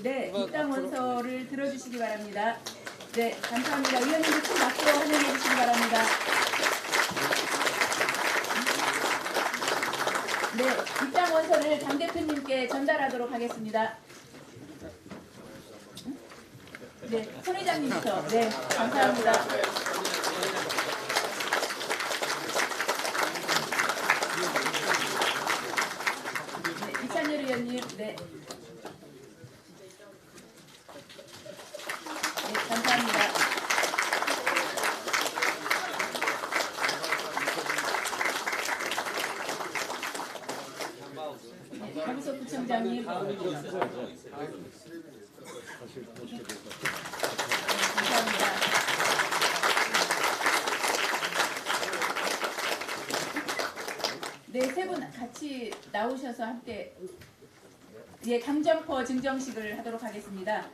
네, 입당 원서를 들어주시기 바랍니다. 네, 감사합니다. 의원님들 큰 박수로 환영해 주시기 바랍니다. 네, 입당 원서를 당 대표님께 전달하도록 하겠습니다. 네, 손 회장님부터. 네, 감사합니다. 네, 이찬열 의원님. 네. 네, 감사합니다. 네, 강석 부총장님. 감사합니다. 네, 세 분 같이 나오셔서 함께 당점퍼 증정식을 하도록 하겠습니다.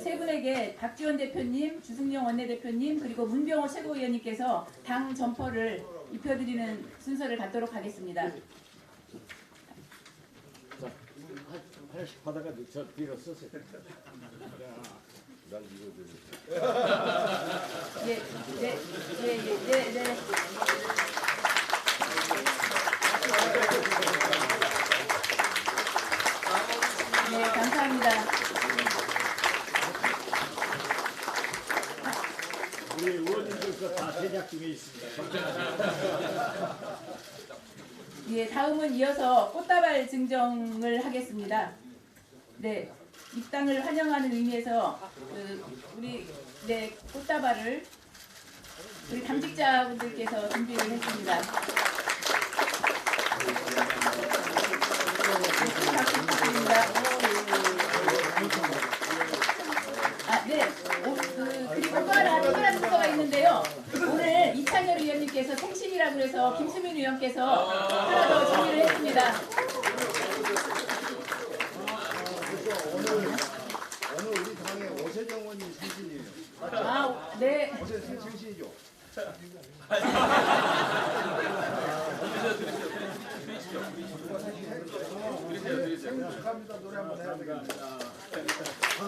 세 분에게 박지원 대표님, 주승용 원내대표님 그리고 문병호 최고위원님께서 당 점퍼를 입혀드리는 순서를 갖도록 하겠습니다. 하나씩 받아가 저 뒤로 쓰세요. 난 이거 네. 네, 감사합니다. 우리 의원님들 다 제작 중에 있습니다. 예, 다음은 이어서 꽃다발 증정을 하겠습니다. 네, 입당을 환영하는 의미에서 우리 꽃다발을 우리 당직자분들께서 준비를 했습니다. 박수 부탁드립니다. 그리고 또 하나 특별한 순서가 있는데요. 오늘 이찬열 의원님께서 생신이라고 해서 김수민 의원께서 하나 더 준비를 했습니다. 오늘 우리 당의 오세정 의원님 생신이에요. 아, 네. 오세정 생신이죠. 생일 축하합니다. 노래 한번 해야 되겠습니다.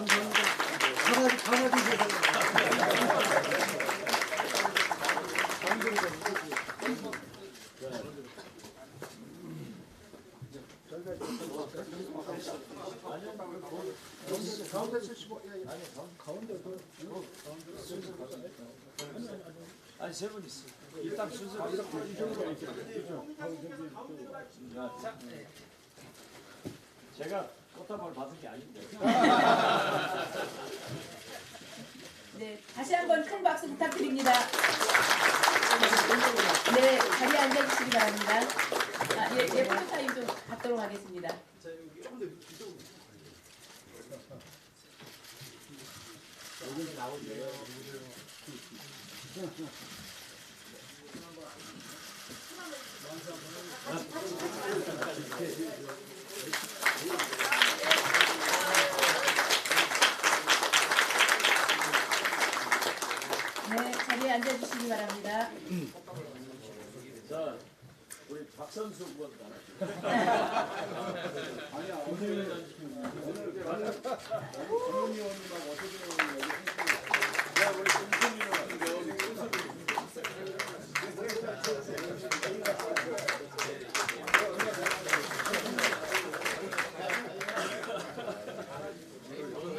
가운데 쓰시고 가운데 아니 세 분 있어. 일단 순서 이쪽으로 제가 꽃다발 받은 게 아닌데. 네, 다시 한번 큰 박수 부탁드립니다. 네, 자리에 앉아주시기 바랍니다. 포토타임 좀 갖도록 하겠습니다. 네, 자리에 앉아주시기 바랍니다. 자, 우리 박선수 의원다. 아니야 오늘 정훈 의원님하고 오세정 의원님 야, 우리 김승민 의원.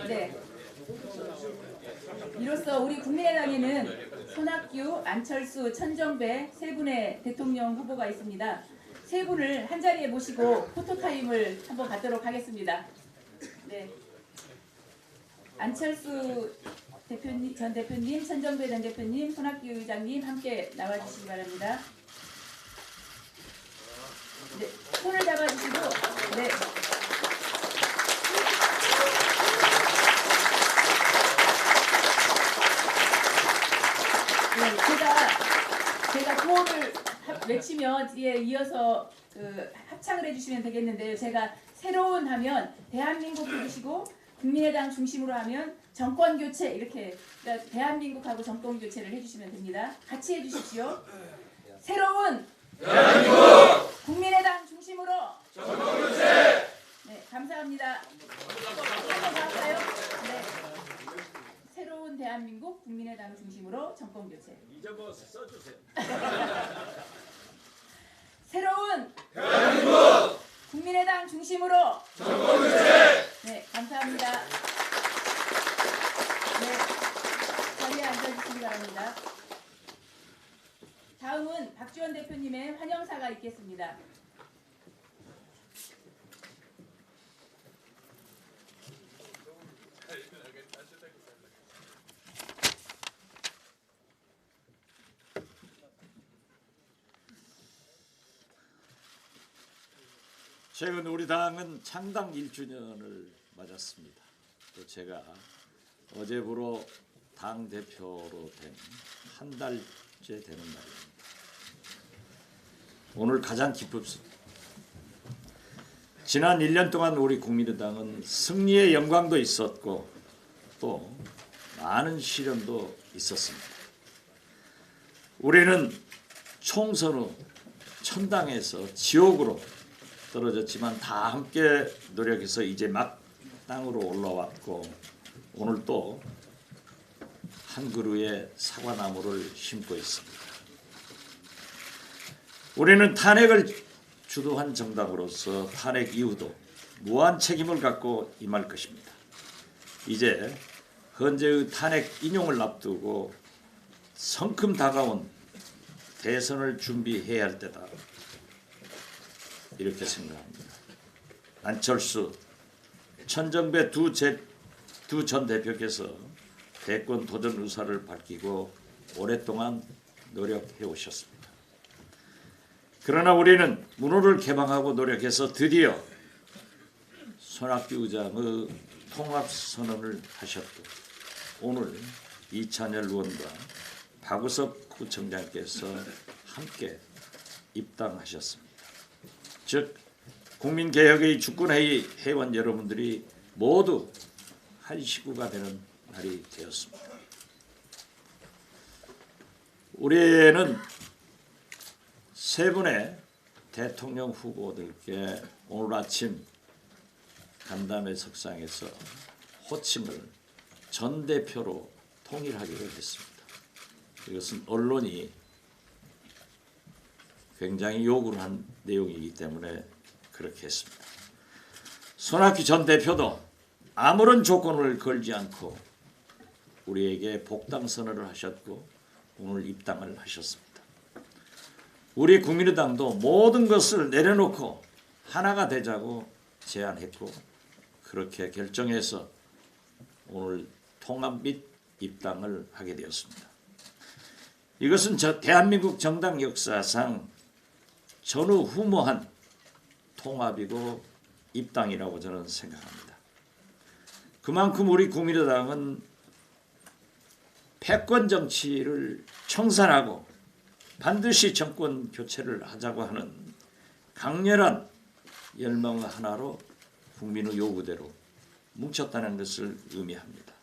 네. 이로써 우리 국민의당에는 손학규, 안철수, 천정배 세 분의 대통령 후보가 있습니다. 세 분을 한 자리에 모시고 포토타임을 한번 갖도록 하겠습니다. 네. 안철수 대표님, 전 대표님, 천정배 전 대표님, 손학규 의장님 함께 나와주시기 바랍니다. 네, 손을 잡아주시고, 네. 제가 구호를 외치면 이어서 합창을 해주시면 되겠는데요. 제가 새로운 하면 대한민국 해주시고 국민의당 중심으로 하면 정권 교체 이렇게 그러니까 대한민국하고 정권 교체를 해주시면 됩니다. 같이 해주십시오. 새로운 대한민국 국민의당 중심으로 정권 교체. 네, 감사합니다. 한번 갈까요? 대한민국 국민의당 중심으로 정권 교체. 이제 뭐 써주세요. 새로운 대한민국 국민의당 중심으로 정권 교체. 네, 감사합니다. 네, 자리에 앉아주시기 바랍니다. 다음은 박지원 대표님의 환영사가 있겠습니다. 최근 우리 당은 창당 1주년을 맞았습니다. 또 제가 어제부로 당 대표로 된 한 달째 되는 날입니다. 오늘 가장 기쁘습니다. 지난 1년 동안 우리 국민의당은 승리의 영광도 있었고 또 많은 시련도 있었습니다. 우리는 총선 후 천당에서 지옥으로 떨어졌지만 다 함께 노력해서 이제 막 땅으로 올라왔고 오늘 또 한 그루의 사과나무를 심고 있습니다. 우리는 탄핵을 주도한 정당으로서 탄핵 이후도 무한 책임을 갖고 임할 것입니다. 이제 헌재의 탄핵 인용을 앞두고 성큼 다가온 대선을 준비해야 할 때다. 이렇게 생각합니다. 안철수, 천정배 두 전 대표께서 대권 도전 의사를 밝히고 오랫동안 노력해 오셨습니다. 그러나 우리는 문호를 개방하고 노력해서 드디어 손학규 의장의 통합선언을 하셨고 오늘 이찬열 의원과 박우석 구청장께서 함께 입당하셨습니다. 즉 국민개혁의 주권회의 회원 여러분들이 모두 한 식구가 되는 날이 되었습니다. 우리는 세 분의 대통령 후보들께 오늘 아침 간담회 석상에서 호칭을 전 대표로 통일하기로 했습니다. 이것은 언론이 굉장히 요구를 한 내용이기 때문에 그렇게 했습니다. 손학규 전 대표도 아무런 조건을 걸지 않고 우리에게 복당 선언을 하셨고 오늘 입당을 하셨습니다. 우리 국민의당도 모든 것을 내려놓고 하나가 되자고 제안했고 그렇게 결정해서 오늘 통합 및 입당을 하게 되었습니다. 이것은 대한민국 정당 역사상 전후무한 통합이고 입당이라고 저는 생각합니다. 그만큼 우리 국민의당은 패권 정치를 청산하고 반드시 정권 교체를 하자고 하는 강렬한 열망 하나로 국민의 요구대로 뭉쳤다는 것을 의미합니다.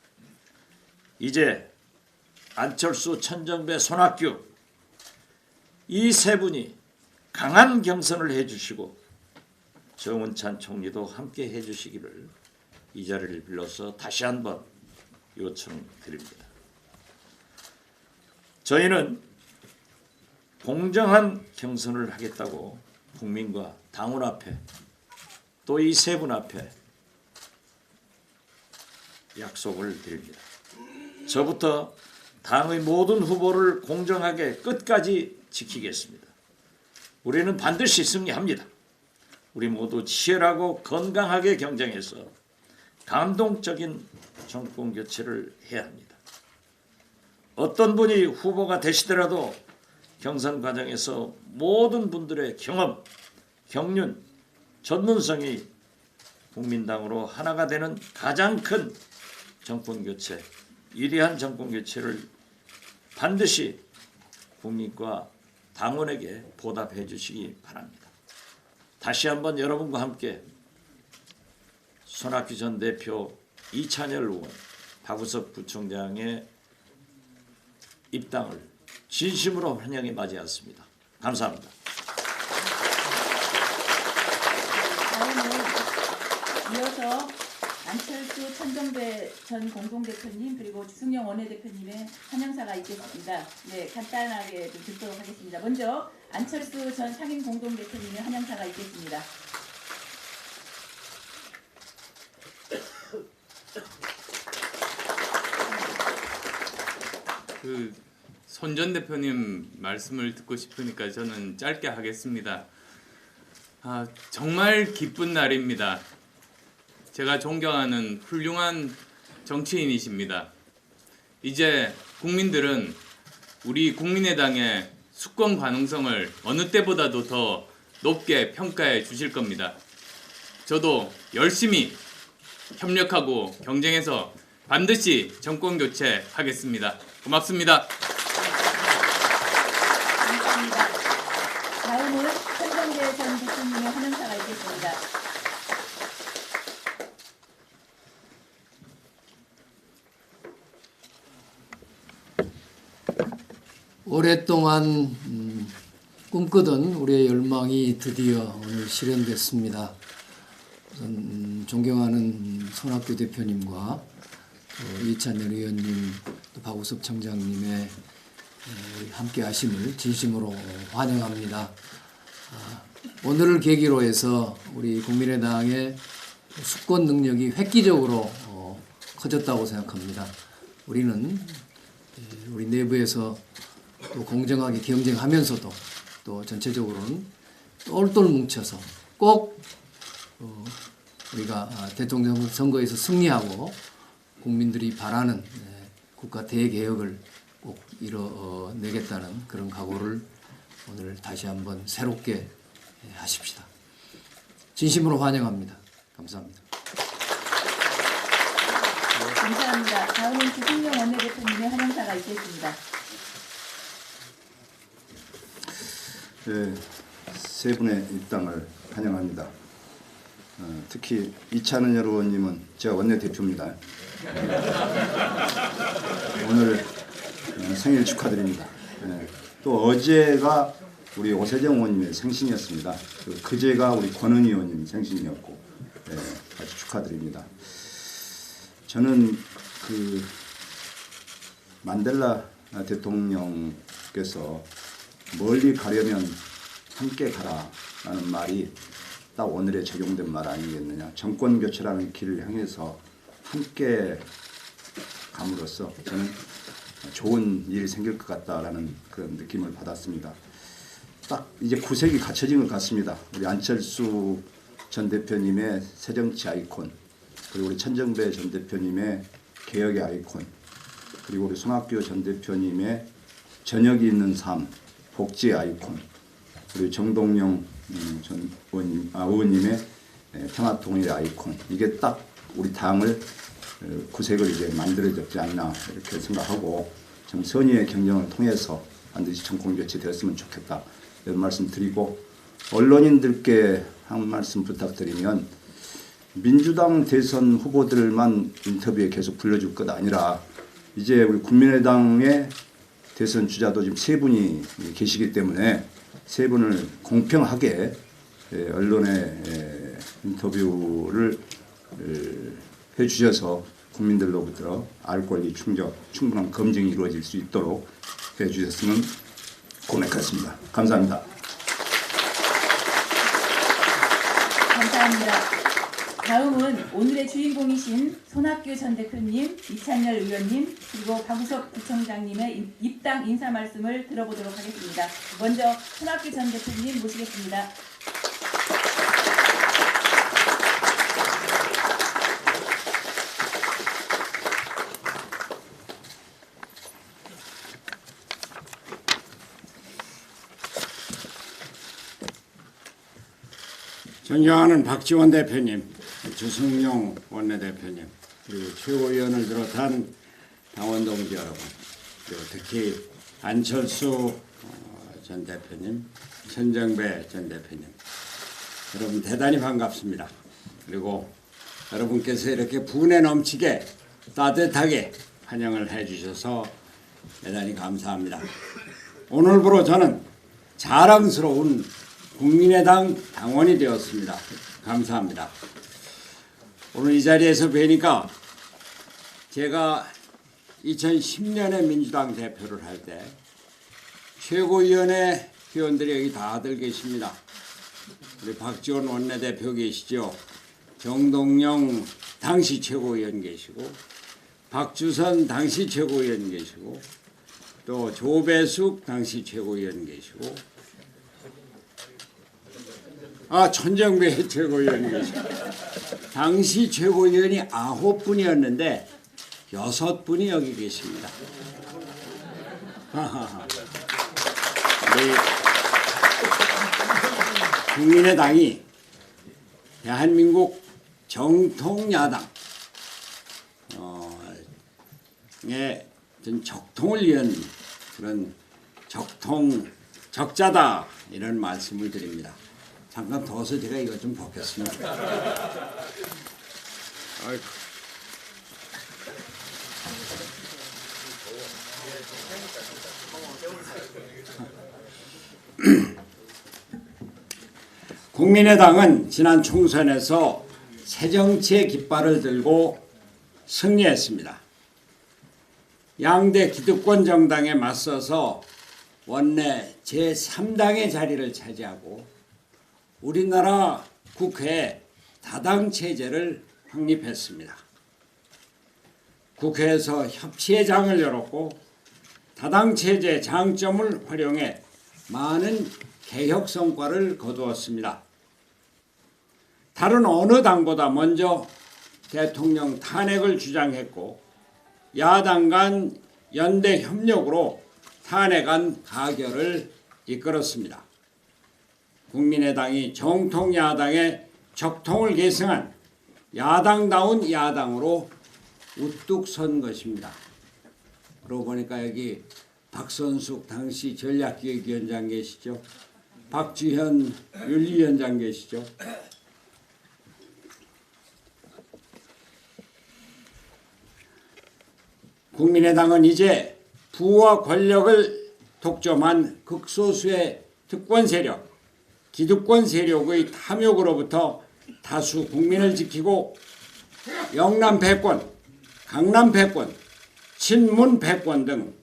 이제 안철수, 천정배, 손학규 이 세 분이 강한 경선을 해주시고 정운찬 총리도 함께 해주시기를 이 자리를 빌려서 다시 한번 요청드립니다. 저희는 공정한 경선을 하겠다고 국민과 당원 앞에 또 이 세 분 앞에 약속을 드립니다. 저부터 당의 모든 후보를 공정하게 끝까지 지키겠습니다. 우리는 반드시 승리합니다. 우리 모두 치열하고 건강하게 경쟁해서 감동적인 정권 교체를 해야 합니다. 어떤 분이 후보가 되시더라도 경선 과정에서 모든 분들의 경험, 경륜, 전문성이 국민당으로 하나가 되는 가장 큰 정권 교체, 위대한 정권 교체를 반드시 국민과 당원에게 보답해 주시기 바랍니다. 다시 한번 여러분과 함께 손학규 전 대표, 이찬열 의원, 박우석 부총장의 입당을 진심으로 환영해 맞이했습니다. 감사합니다. 다음은 이어서 안철수 천정배 전 공동대표님 그리고 주승용 원내대표님의 환영사가 있겠습니다. 네, 간단하게 좀 듣도록 하겠습니다. 먼저 안철수 전 상임 공동대표님의 환영사가 있겠습니다. 손 전 대표님 말씀을 듣고 싶으니까 저는 짧게 하겠습니다. 정말 기쁜 날입니다. 제가 존경하는 훌륭한 정치인이십니다. 이제 국민들은 우리 국민의당의 수권 가능성을 어느 때보다도 더 높게 평가해 주실 겁니다. 저도 열심히 협력하고 경쟁해서 반드시 정권 교체하겠습니다. 고맙습니다. 감사합니다. 다음은 천정배 전 대표님의 환영사가 있겠습니다. 오랫동안 꿈꾸던 우리의 열망이 드디어 오늘 실현됐습니다. 우선 존경하는 손학규 대표님과 또 이찬열 의원님, 또 박우섭 청장님의 함께 하심을 진심으로 환영합니다. 오늘을 계기로 해서 우리 국민의당의 수권 능력이 획기적으로 커졌다고 생각합니다. 우리는 우리 내부에서 또 공정하게 경쟁하면서도 또 전체적으로는 똘똘 뭉쳐서 꼭 우리가 대통령 선거에서 승리하고 국민들이 바라는 국가 대개혁을 꼭 이뤄내겠다는 그런 각오를 오늘 다시 한번 새롭게 하십시다. 진심으로 환영합니다. 감사합니다. 감사합니다. 다음은 주승용 원내대표님의 환영사가 있겠습니다. 네, 세 분의 입당을 환영합니다. 특히 이찬열 의원님은 제가 원내대표입니다. 오늘 생일 축하드립니다. 또 어제가 우리 오세정 의원님의 생신이었습니다. 그제가 우리 권은희 의원님 생신이었고 아주 축하드립니다. 저는 그 만델라 대통령께서 멀리 가려면 함께 가라라는 말이 딱 오늘에 적용된 말 아니겠느냐. 정권 교체라는 길을 향해서 함께 감으로써 저는 좋은 일이 생길 것 같다라는 그런 느낌을 받았습니다. 딱 이제 구색이 갖춰진 것 같습니다. 우리 안철수 전 대표님의 새정치 아이콘, 그리고 우리 천정배 전 대표님의 개혁의 아이콘, 그리고 우리 손학규 전 대표님의 저녁이 있는 삶, 복지의 아이콘, 그리고 정동영 전 의원님의 평화통일의 아이콘, 이게 딱 우리 당을 구색을 이제 만들어졌지 않나 이렇게 생각하고 좀 선의의 경쟁을 통해서 반드시 정권 교체되었으면 좋겠다 이런 말씀 드리고, 언론인들께 한 말씀 부탁드리면 민주당 대선 후보들만 인터뷰에 계속 불러줄 것 아니라 이제 우리 국민의당의 대선 주자도 지금 세 분이 계시기 때문에 세 분을 공평하게 언론에 인터뷰를 해주셔서 국민들로부터 알 권리 충족, 충분한 검증이 이루어질 수 있도록 해주셨으면 고맙겠습니다. 감사합니다. 감사합니다. 다음은 오늘의 주인공이신 손학규 전 대표님, 이찬열 의원님, 그리고 박우섭 부총장님의 입당 인사 말씀을 들어보도록 하겠습니다. 먼저 손학규 전 대표님 모시겠습니다. 존경하는 박지원 대표님, 주승용 원내대표님, 그리고 최고위원을 비롯한 당원 동지 여러분, 그리고 특히 안철수 전 대표님, 천정배 전 대표님, 여러분 대단히 반갑습니다. 그리고 여러분께서 이렇게 분에 넘치게 따뜻하게 환영을 해주셔서 대단히 감사합니다. 오늘부로 저는 자랑스러운 국민의당 당원이 되었습니다. 감사합니다. 오늘 이 자리에서 뵈니까 제가 2010년에 민주당 대표를 할 때 최고위원회 회원들이 여기 다들 계십니다. 우리 박지원 원내대표 계시죠. 정동영 당시 최고위원 계시고 박주선 당시 최고위원 계시고 또 조배숙 당시 최고위원 계시고 천정배 최고위원이 계시고 당시 최고위원이 9분이었는데 6분이 여기 계십니다. 우리 국민의당이 대한민국 정통야당 의 적통을 위한 그런 적자다 이런 말씀을 드립니다. 잠깐 더워서 제가 이거 좀 벗겠습니다. 아이고. 국민의당은 지난 총선에서 새정치의 깃발을 들고 승리했습니다. 양대 기득권 정당에 맞서서 원내 제3당의 자리를 차지하고 우리나라 국회에 다당 체제를 확립했습니다. 국회에서 협치의 장을 열었고 다당 체제 장점을 활용해 많은 개혁 성과를 거두었습니다. 다른 어느 당보다 먼저 대통령 탄핵을 주장했고 야당 간 연대 협력으로 탄핵안 가결을 이끌었습니다. 국민의당이 정통 야당의 적통을 계승한 야당다운 야당으로 우뚝 선 것입니다. 그러고 보니까 여기 박선숙 당시 전략기획위원장 계시죠. 박주현 윤리위원장 계시죠. 국민의당은 이제 부와 권력을 독점한 극소수의 특권 세력, 기득권 세력의 탐욕으로부터 다수 국민을 지키고 영남 패권, 강남 패권, 친문 패권 등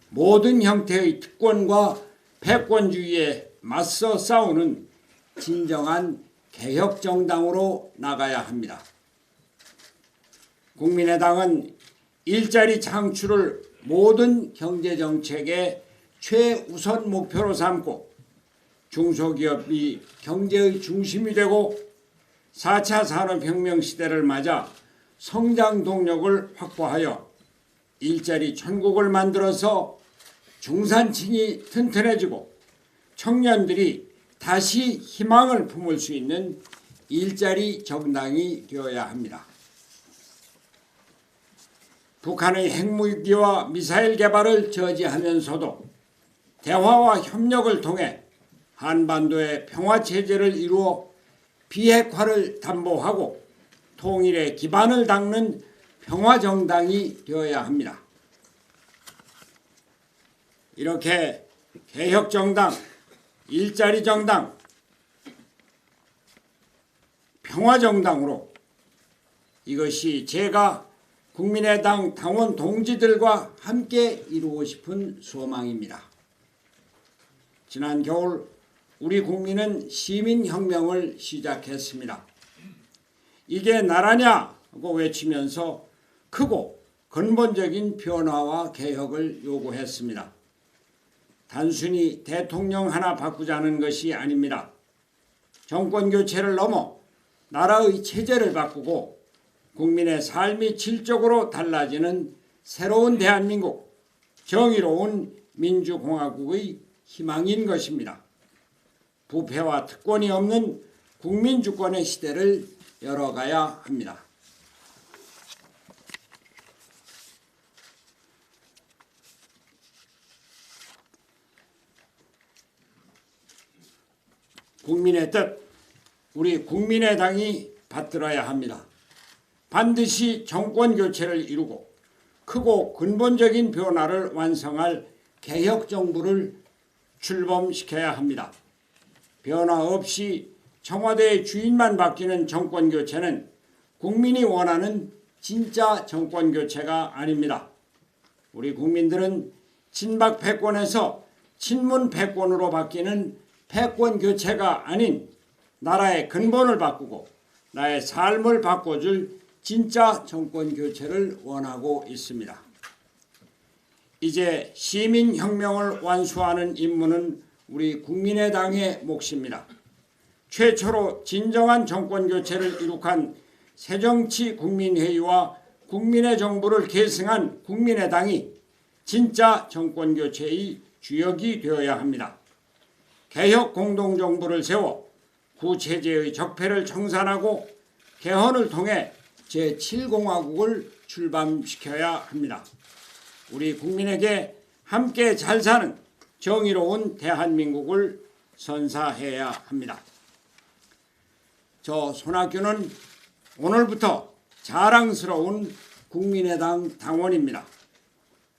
모든 형태의 특권과 패권주의에 맞서 싸우는 진정한 개혁정당으로 나가야 합니다. 국민의당은 일자리 창출을 모든 경제정책의 최우선 목표로 삼고 중소기업이 경제의 중심이 되고 4차 산업혁명 시대를 맞아 성장 동력을 확보하여 일자리 천국을 만들어서 중산층이 튼튼해지고 청년들이 다시 희망을 품을 수 있는 일자리 정당이 되어야 합니다. 북한의 핵무기와 미사일 개발을 저지하면서도 대화와 협력을 통해 한반도의 평화체제를 이루어 비핵화를 담보하고 통일의 기반을 닦는 평화정당이 되어야 합니다. 이렇게 개혁정당, 일자리정당, 평화정당으로 이것이 제가 국민의당 당원 동지들과 함께 이루고 싶은 소망입니다. 지난 겨울 우리 국민은 시민혁명을 시작했습니다. 이게 나라냐고 외치면서 크고 근본적인 변화와 개혁을 요구했습니다. 단순히 대통령 하나 바꾸자는 것이 아닙니다. 정권교체를 넘어 나라의 체제를 바꾸고 국민의 삶이 질적으로 달라지는 새로운 대한민국, 정의로운 민주공화국의 희망인 것입니다. 부패와 특권이 없는 국민주권의 시대를 열어가야 합니다. 국민의 뜻, 우리 국민의당이 받들어야 합니다. 반드시 정권교체를 이루고 크고 근본적인 변화를 완성할 개혁정부를 출범시켜야 합니다. 변화 없이 청와대의 주인만 바뀌는 정권교체는 국민이 원하는 진짜 정권 교체가 아닙니다. 우리 국민들은 친박 패권에서 친문 패권으로 바뀌는 패권 교체가 아닌 나라의 근본을 바꾸고 나의 삶을 바꿔줄 진짜 정권 교체를 원하고 있습니다. 이제 시민혁명을 완수하는 임무는 우리 국민의당의 몫입니다. 최초로 진정한 정권 교체를 이룩한 새정치국민회의와 국민의 정부를 계승한 국민의당이 진짜 정권 교체의 주역이 되어야 합니다. 개혁 공동정부를 세워 구체제의 적폐를 청산하고 개헌을 통해 제7공화국을 출범시켜야 합니다. 우리 국민에게 함께 잘 사는 정의로운 대한민국을 선사해야 합니다. 저 손학규는 오늘부터 자랑스러운 국민의당 당원입니다.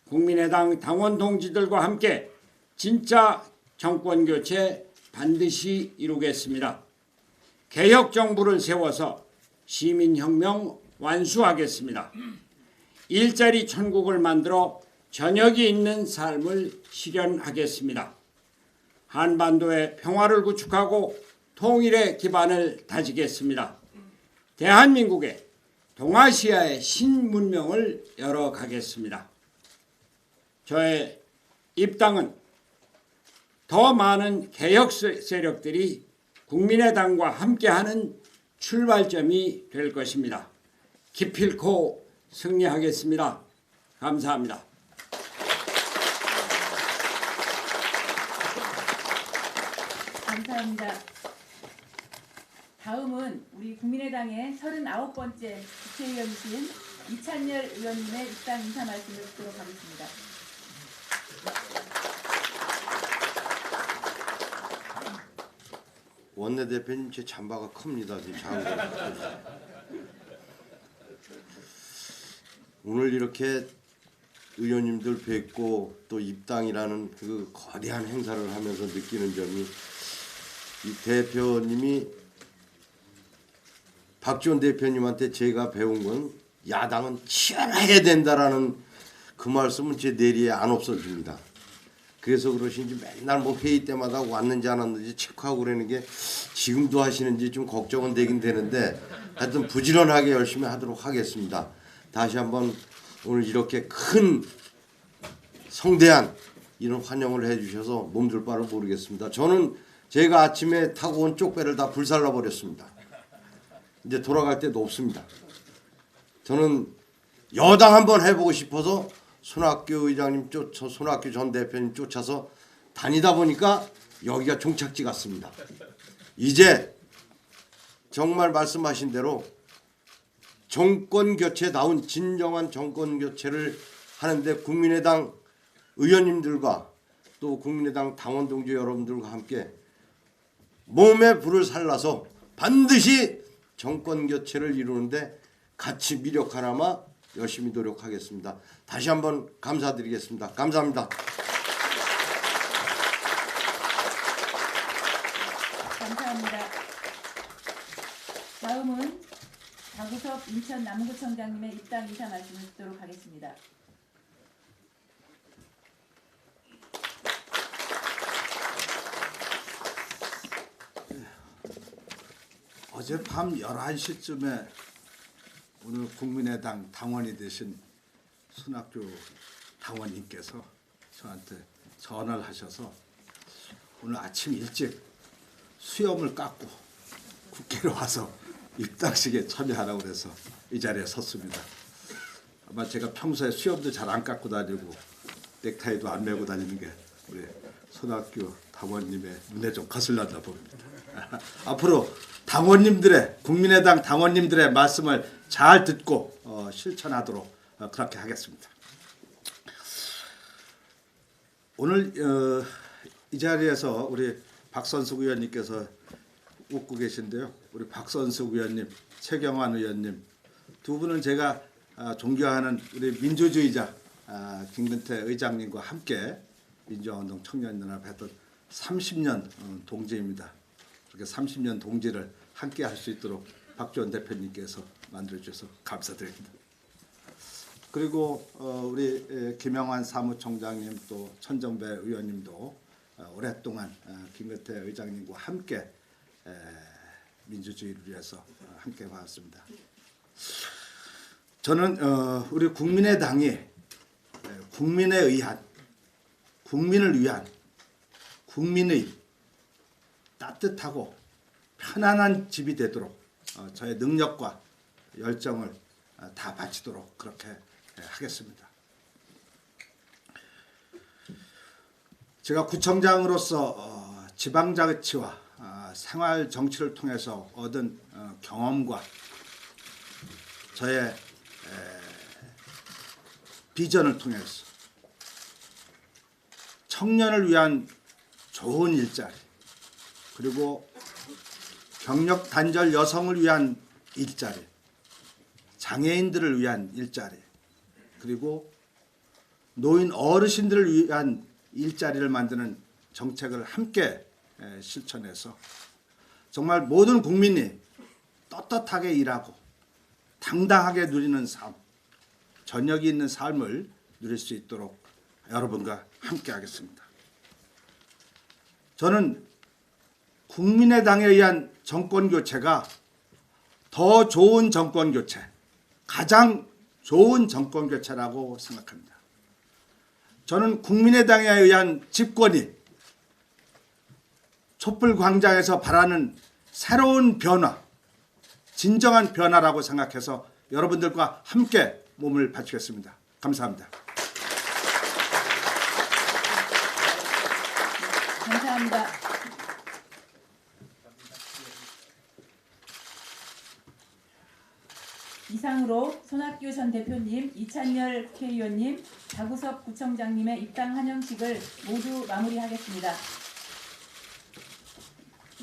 국민의당 당원 동지들과 함께 진짜 정권교체 반드시 이루겠습니다. 개혁정부를 세워서 시민혁명 완수하겠습니다. 일자리 천국을 만들어 저녁이 있는 삶을 실현하겠습니다. 한반도의 평화를 구축하고 통일의 기반을 다지겠습니다. 대한민국의 동아시아의 신문명을 열어가겠습니다. 저의 입당은 더 많은 개혁 세력들이 국민의당과 함께하는 출발점이 될 것입니다. 기필코 승리하겠습니다. 감사합니다. 감사합니다. 다음은 우리 국민의당의 39번째 국회의원이신 이찬열 의원님의 입당 인사 말씀을 듣도록 하겠습니다. 원내대표님 제 잠바가 큽니다. 지금 오늘 이렇게 의원님들 뵙고 또 입당이라는 그 거대한 행사를 하면서 느끼는 점이 이 대표님이 박지원 대표님한테 제가 배운 건 야당은 치열해야 된다라는 그 말씀은 제 뇌리에 안 없어집니다. 그래서 그러신지 맨날 뭐 회의 때마다 왔는지 안 왔는지 체크하고 그러는 게 지금도 하시는지 좀 걱정은 되긴 되는데 하여튼 부지런하게 열심히 하도록 하겠습니다. 다시 한번 오늘 이렇게 큰 성대한 이런 환영을 해주셔서 몸둘 바를 모르겠습니다. 저는 제가 아침에 타고 온 쪽배를 다 불살라 버렸습니다. 이제 돌아갈 데도 없습니다. 저는 여당 한번 해보고 싶어서 손학규 의장님 손학규 전 대표님 쫓아서 다니다 보니까 여기가 종착지 같습니다. 이제 정말 말씀하신 대로 정권 교체다운 진정한 정권 교체를 하는데 국민의당 의원님들과 또 국민의당 당원 동지 여러분들과 함께 몸에 불을 살라서 반드시 정권 교체를 이루는데 같이 미력 하나마 열심히 노력하겠습니다. 다시 한번 감사드리겠습니다. 감사합니다. 감사합니다. 다음은 박우섭 인천 남구청장님의 입당 인사 말씀을 듣도록 하겠습니다. 어젯밤 11시쯤에 오늘 국민의당 당원이 되신 손학규 당원님께서 저한테 전화를 하셔서 오늘 아침 일찍 수염을 깎고 국회로 와서 입당식에 참여하라고 그래서 이 자리에 섰습니다. 아마 제가 평소에 수염도 잘 안 깎고 다니고 넥타이도 안 메고 다니는 게 우리 손학규 당원님의 눈에 좀 거슬렸나 봅니다. 앞으로 당원님들의 국민의당 당원님들의 말씀을 잘 듣고 실천하도록 그렇게 하겠습니다. 오늘 이 자리에서 우리 박선숙 의원님께서 웃고 계신데요. 우리 박선숙 의원님, 최경환 의원님 두 분은 제가 존경하는 우리 민주주의자 김근태 의장님과 함께 민주화운동 청년연합 했던 30년 동지입니다. 그렇게 30년 동지를 함께 할 수 있도록 박지원 대표님께서 만들어주셔서 감사드립니다. 그리고 우리 김영환 사무총장님 또 천정배 의원님도 오랫동안 김근태 의장님과 함께 민주주의를 위해서 함께 봐왔습니다. 저는 우리 국민의당이 국민에 의한, 국민을 위한, 국민의 따뜻하고 편안한 집이 되도록 저의 능력과 열정을 다 바치도록 그렇게 하겠습니다. 제가 구청장으로서 지방자치와 생활 정치를 통해서 얻은 경험과 저의 비전을 통해서 청년을 위한 좋은 일자리, 그리고 경력 단절 여성을 위한 일자리, 장애인들을 위한 일자리, 그리고 노인 어르신들을 위한 일자리를 만드는 정책을 함께 실천해서 정말 모든 국민이 떳떳하게 일하고 당당하게 누리는 삶, 저녁이 있는 삶을 누릴 수 있도록 여러분과 함께 하겠습니다. 저는 국민의당에 의한 정권교체가 더 좋은 정권교체, 가장 좋은 정권교체라고 생각합니다. 저는 국민의당에 의한 집권이 촛불광장에서 바라는 새로운 변화, 진정한 변화라고 생각해서 여러분들과 함께 몸을 바치겠습니다. 감사합니다. 감사합니다. 이상으로 손학규 전 대표님, 이찬열 국회의원님, 박우섭 구청장님의 입당 환영식을 모두 마무리하겠습니다.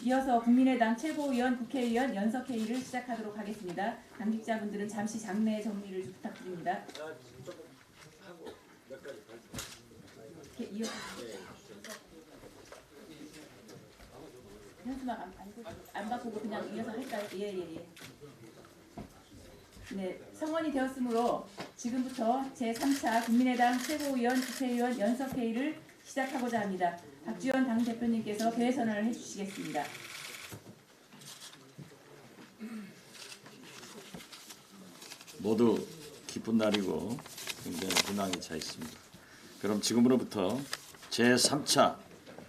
이어서 국민의당 최고위원, 국회의원 연석회의를 시작하도록 하겠습니다. 당직자분들은 잠시 장내 정리를 좀 부탁드립니다. 현수막 안 바꾸고 그냥 이어서 할까요? 예. 네, 성원이 되었으므로 지금부터 제3차 국민의당 최고위원, 국회의원 연석회의를 시작하고자 합니다. 박지원 당대표님께서 개회선언을 해주시겠습니다. 모두 기쁜 날이고 굉장히 근황이 차 있습니다. 그럼 지금으로부터 제3차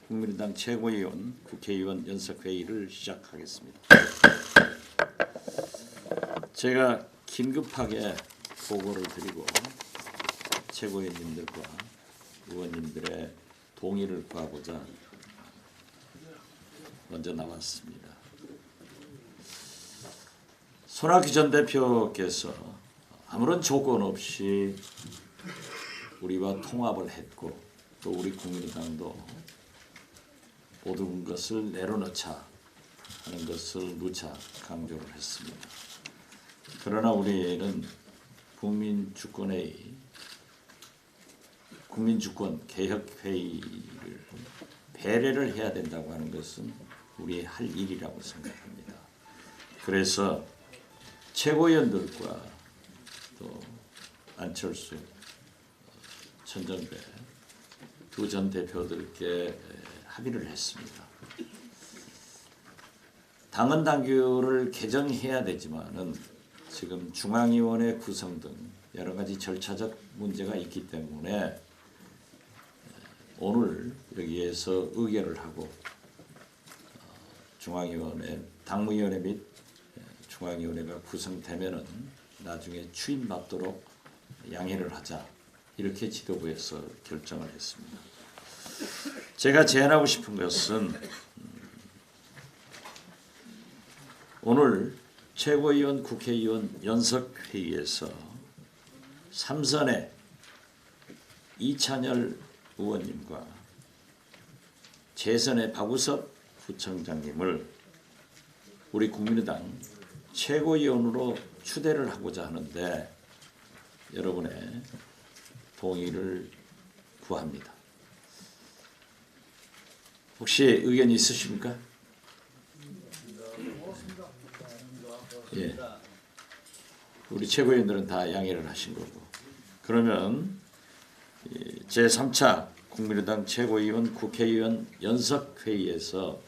국민의당 최고위원, 국회의원 연석회의를 시작하겠습니다. 제가 긴급하게 보고를 드리고 최고위원님들과 의원님들의 동의를 구하고자 먼저 나왔습니다. 손학규 전 대표께서 아무런 조건 없이 우리와 통합을 했고 또 우리 국민의당도 모든 것을 내려놓자 하는 것을 누차 강조를 했습니다. 그러나 우리는 국민주권 개혁회의를 배려를 해야 된다고 하는 것은 우리의 할 일이라고 생각합니다. 그래서 최고위원들과 또 안철수, 천정배 두 전 대표들께 합의를 했습니다. 당헌 당규를 개정해야 되지만은 지금 중앙위원회 구성 등 여러 가지 절차적 문제가 있기 때문에 오늘 여기에서 의결을 하고 중앙위원회, 당무위원회 및 중앙위원회가 구성되면은 나중에 추임받도록 양해를 하자 이렇게 지도부에서 결정을 했습니다. 제가 제안하고 싶은 것은 오늘 최고위원, 국회의원 연석회의에서 3선의 이찬열 의원님과 재선의 박우섭 구청장님을 우리 국민의당 최고위원으로 추대를 하고자 하는데 여러분의 동의를 구합니다. 혹시 의견이 있으십니까? 예. 우리 최고위원들은 다 양해를 하신 거고. 그러면 제3차 국민의당 최고위원 국회의원 연석회의에서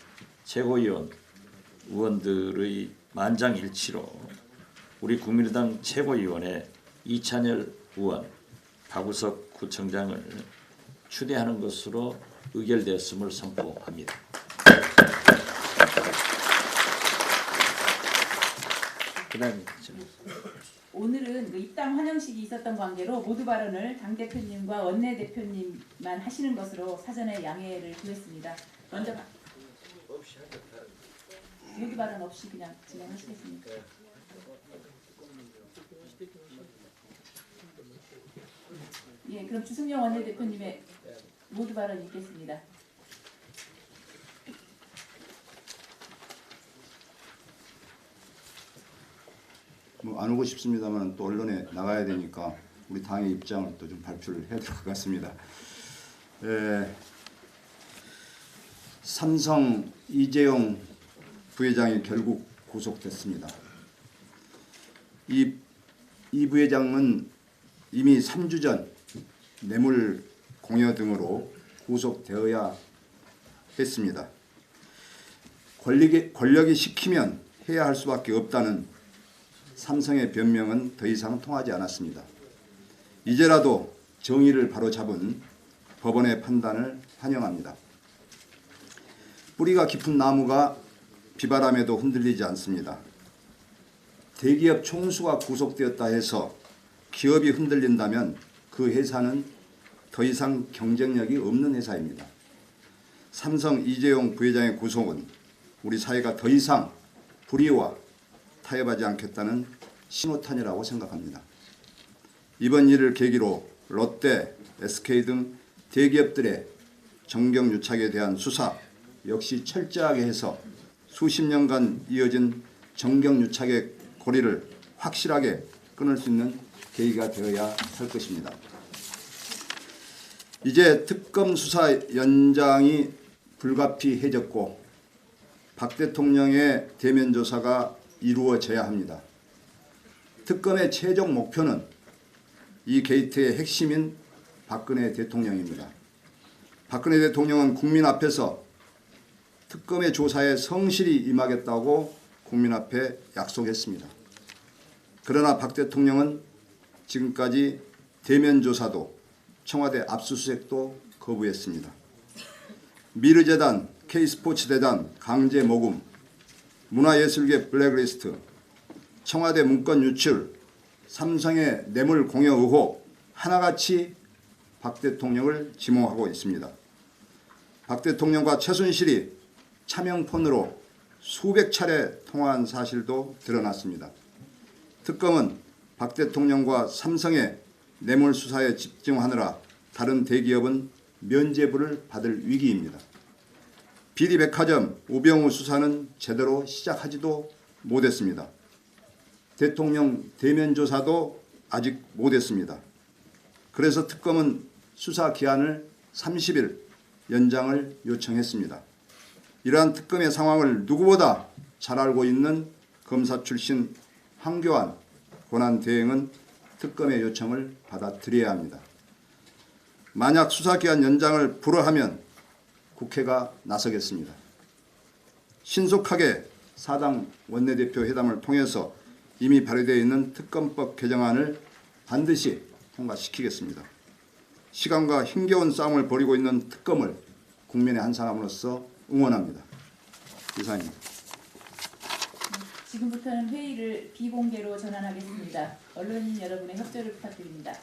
최고위원 의원들의 만장일치로 우리 국민의당 최고위원회 이찬열 의원, 박우석 구청장을 추대하는 것으로 의결되었음을 선포합니다. 그다음 오늘은 그 입당 환영식이 있었던 관계로 모두 발언을 당 대표님과 원내 대표님만 하시는 것으로 사전에 양해를 구했습니다. 먼저 모두 발언 없이 그냥 진행하시겠습니까? 예, 그럼 주승용 원내 대표님의 모두 발언 있겠습니다. 뭐 안 오고 싶습니다만 또 언론에 나가야 되니까 우리 당의 입장을 또 좀 발표를 해야 될 것 같습니다. 삼성 이재용 부회장이 결국 구속됐습니다. 이 부회장은 이미 3주 전 뇌물 공여 등으로 구속되어야 했습니다. 권력이 시키면 해야 할 수밖에 없다는 삼성의 변명은 더 이상 통하지 않았습니다. 이제라도 정의를 바로잡은 법원의 판단을 환영합니다. 뿌리가 깊은 나무가 비바람에도 흔들리지 않습니다. 대기업 총수가 구속되었다 해서 기업이 흔들린다면 그 회사는 더 이상 경쟁력이 없는 회사입니다. 삼성 이재용 부회장의 구속은 우리 사회가 더 이상 불의와 타협하지 않겠다는 신호탄이라고 생각합니다. 이번 일을 계기로 롯데, SK 등 대기업들의 정경유착에 대한 수사 역시 철저하게 해서 수십 년간 이어진 정경유착의 고리를 확실하게 끊을 수 있는 계기가 되어야 할 것입니다. 이제 특검 수사 연장이 불가피해졌고 박 대통령의 대면 조사가 이루어져야 합니다. 특검의 최종 목표는 이 게이트의 핵심인 박근혜 대통령입니다. 박근혜 대통령은 국민 앞에서 특검의 조사에 성실히 임하겠다고 국민 앞에 약속했습니다. 그러나 박 대통령은 지금까지 대면 조사도 청와대 압수수색도 거부했습니다. 미르재단, K스포츠대단 강제 모금, 문화예술계 블랙리스트, 청와대 문건 유출, 삼성의 뇌물 공여 의혹 하나같이 박 대통령을 지목하고 있습니다. 박 대통령과 최순실이 차명폰으로 수백 차례 통화한 사실도 드러났습니다. 특검은 박 대통령과 삼성의 뇌물 수사에 집중하느라 다른 대기업은 면죄부를 받을 위기입니다. 비리백화점 우병우 수사는 제대로 시작하지도 못했습니다. 대통령 대면 조사도 아직 못했습니다. 그래서 특검은 수사 기한을 30일 연장을 요청했습니다. 이러한 특검의 상황을 누구보다 잘 알고 있는 검사 출신 황교안 권한대행은 특검의 요청을 받아들여야 합니다. 만약 수사기한 연장을 불허하면 국회가 나서겠습니다. 신속하게 사당 원내대표 회담을 통해서 이미 발의되어 있는 특검법 개정안을 반드시 통과시키겠습니다. 시간과 힘겨운 싸움을 벌이고 있는 특검을 국민의 한 사람으로서 응원합니다. 이상입니다. 지금부터는 회의를 비공개로 전환하겠습니다. 언론인 여러분의 협조를 부탁드립니다.